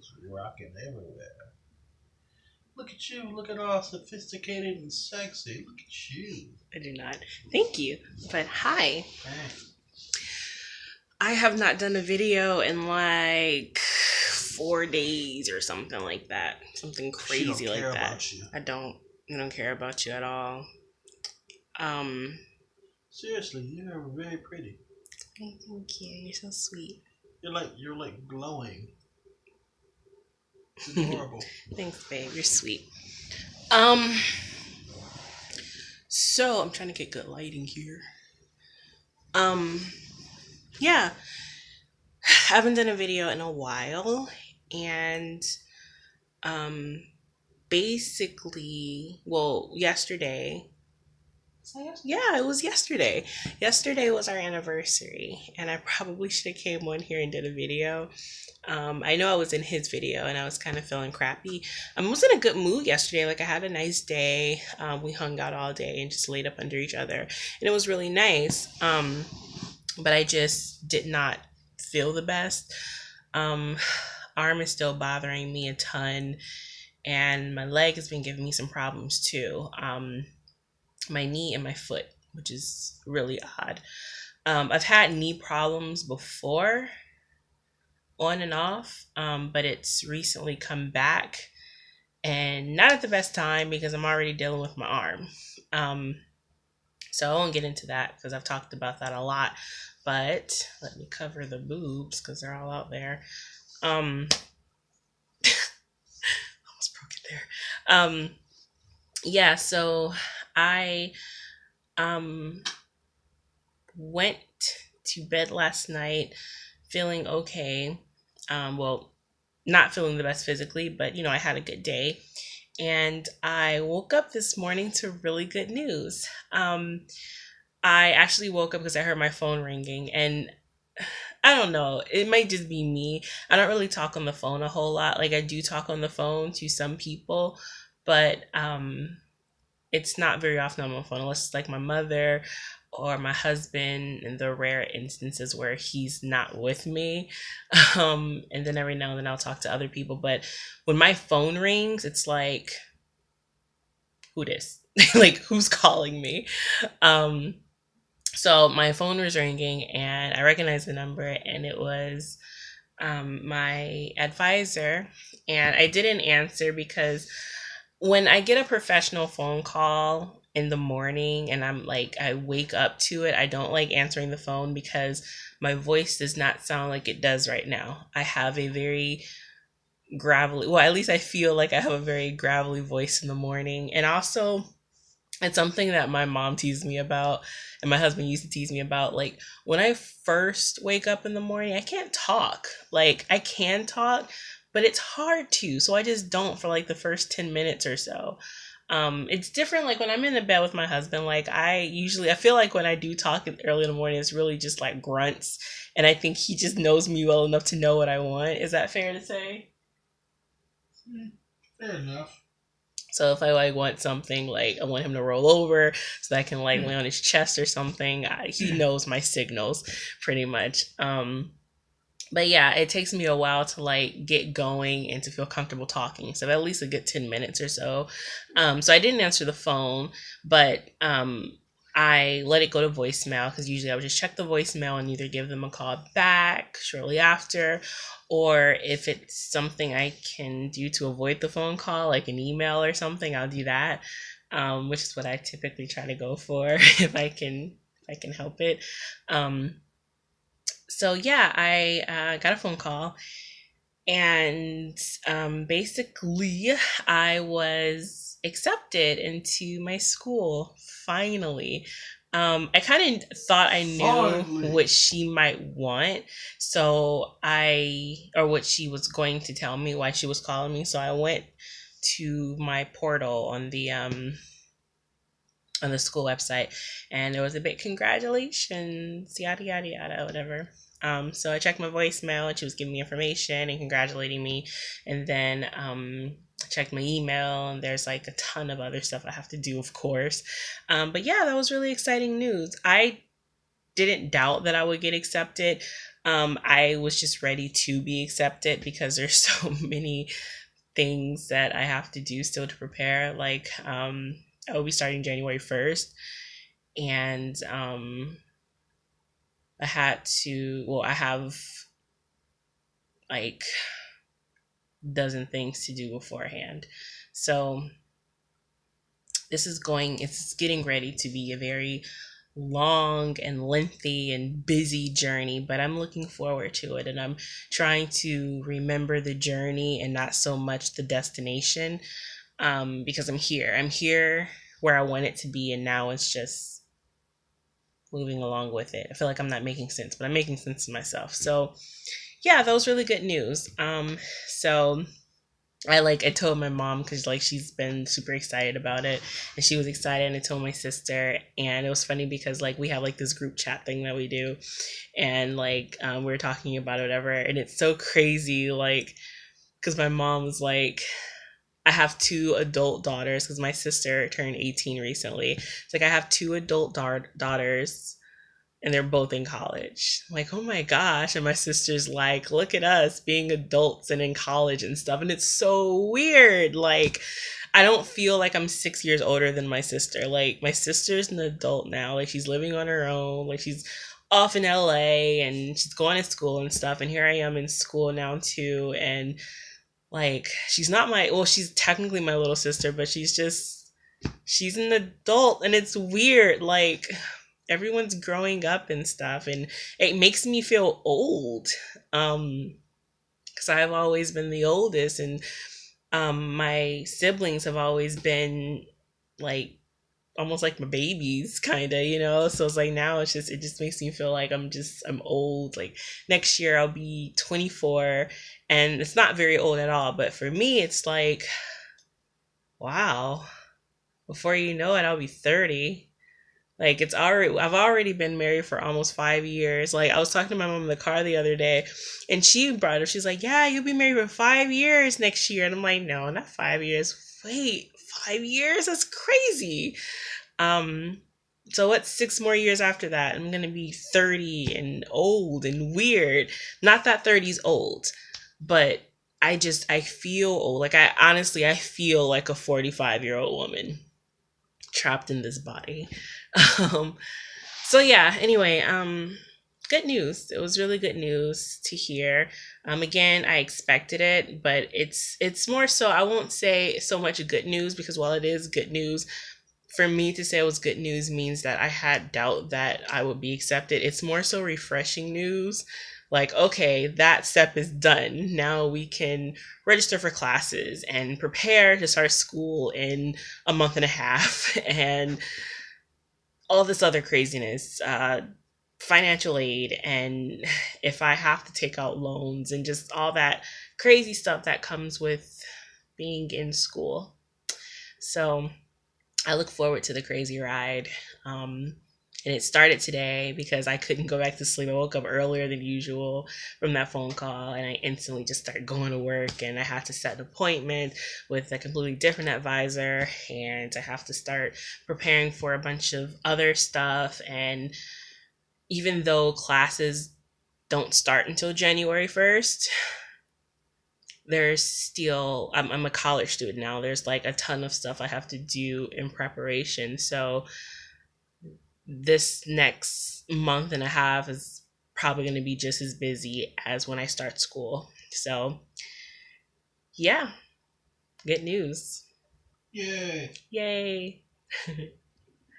is rocking everywhere. Look at you, looking all sophisticated and sexy. Look at you. I do not. Thank you. But hi. Hey, I have not done a video in like 4 days or something like that. Something she don't crazy like care that. about you. I don't care about you at all. Um Seriously, you're very pretty. Thank you. You're so sweet. You're like glowing. It's adorable. Thanks, babe. You're sweet. Um so I'm trying to get good lighting here. Um yeah. I haven't done a video in a while, and um basically, well, yesterday. Yeah, it was yesterday. Yesterday was our anniversary, and I probably should have came on here and did a video. I know I was in his video, and I was kind of feeling crappy. I was in a good mood yesterday. Like, I had a nice day. We hung out all day and just laid up under each other, and it was really nice. But I just did not feel the best. Um, Arm is still bothering me a ton, and my leg has been giving me some problems too. My knee and my foot, which is really odd. I've had knee problems before, on and off, but it's recently come back, and not at the best time because I'm already dealing with my arm. Um, so I won't get into that because I've talked about that a lot. But let me cover the boobs because they're all out there. Almost broke it there. Yeah, so I um went to bed last night feeling okay. Well, not feeling the best physically, but I had a good day. And I woke up this morning to really good news. I actually woke up because I heard my phone ringing, and I don't know, it might just be me. I don't really talk on the phone a whole lot. Like, I do talk on the phone to some people, but it's not very often on my phone unless it's like my mother or my husband, in the rare instances where he's not with me. And then every now and then I'll talk to other people. But when my phone rings, it's like, who this? Like, who's calling me? Um, so my phone was ringing, and I recognized the number, and it was my advisor. And I didn't answer because when I get a professional phone call in the morning and I wake up to it, I don't like answering the phone because my voice does not sound like it does right now. I have a very gravelly, well, at least I feel like I have a very gravelly voice in the morning. And also, it's something that my mom teased me about, and my husband used to tease me about. Like, when I first wake up in the morning, I can't talk. Like, I can talk, but it's hard to. So I just don't for like the first 10 minutes or so. It's different like when I'm in the bed with my husband. Like, I feel like when I do talk early in the morning, it's really just like grunts. And I think he just knows me well enough to know what I want. Is that fair to say? Fair enough. So if I like want something, like I want him to roll over so that I can like lay on his chest or something, he knows my signals pretty much. But yeah, it takes me a while to like get going and to feel comfortable talking. So at least a good 10 minutes or so. So I didn't answer the phone, but I let it go to voicemail because usually I would just check the voicemail and either give them a call back shortly after, or if it's something I can do to avoid the phone call, like an email or something, I'll do that, which is what I typically try to go for if I can help it. So yeah, I got a phone call, and basically I was accepted into my school finally. I kind of thought I knew Finally. what she might want, or what she was going to tell me, why she was calling me. So I went to my portal on the school website, and there was a big congratulations, yada yada yada, whatever. So I checked my voicemail, and she was giving me information and congratulating me, and then I checked my email, and there's like a ton of other stuff I have to do, of course. But yeah, that was really exciting news. I didn't doubt that I would get accepted. I was just ready to be accepted because there's so many things that I have to do still to prepare. Like, I will be starting January 1st, and I have like dozen things to do beforehand. So it's getting ready to be a very long and lengthy and busy journey, but I'm looking forward to it, and I'm trying to remember the journey and not so much the destination, because I'm here where I want it to be, and now it's just moving along with it. I feel like I'm not making sense, but I'm making sense to myself. So yeah, that was really good news. So I told my mom because like she's been super excited about it, and she was excited, and I told my sister. And it was funny because like we have like this group chat thing that we do, and like we were talking about it, whatever, and it's so crazy like because my mom was like, I have two adult daughters because my sister turned 18 recently. It's like I have two adult daughters, and they're both in college. I'm like, oh my gosh. And my sister's like, look at us being adults and in college and stuff. And it's so weird. Like, I don't feel like I'm 6 years older than my sister. Like, my sister's an adult now. Like, she's living on her own. Like, she's off in LA and she's going to school and stuff. And here I am in school now, too. And, like, she's technically my little sister, but she's an adult. And it's weird. Like, everyone's growing up and stuff, and it makes me feel old, because I've always been the oldest, and my siblings have always been like almost like my babies, kind of, so it's like now it just makes me feel like I'm old. Like next year I'll be 24, and it's not very old at all, but for me it's like, wow, before you know it I'll be 30. Like I've already been married for almost 5 years. Like I was talking to my mom in the car the other day, and she brought it up. She's like, "Yeah, you'll be married for 5 years next year." And I'm like, "No, not 5 years. Wait, 5 years? That's crazy." Um, so what's 6 more years after that? I'm gonna be 30 and old and weird. Not that 30's old, but I feel old. Like I feel like a 45-year-old woman trapped in this body. Um, so yeah, anyway, good news. It was really good news to hear. Again, I expected it, but it's more so, I won't say so much good news, because while it is good news, for me to say it was good news means that I had doubt that I would be accepted. It's more so refreshing news. Like, okay, that step is done. Now we can register for classes and prepare to start school in a month and a half and all this other craziness, financial aid, and if I have to take out loans and just all that crazy stuff that comes with being in school. So I look forward to the crazy ride. And it started today because I couldn't go back to sleep. I woke up earlier than usual from that phone call, and I instantly just started going to work, and I had to set an appointment with a completely different advisor, and I have to start preparing for a bunch of other stuff. And even though classes don't start until January 1st, there's still, I'm a college student now. There's like a ton of stuff I have to do in preparation. So this next month and a half is probably going to be just as busy as when I start school. So yeah, good news. Yay. Yay.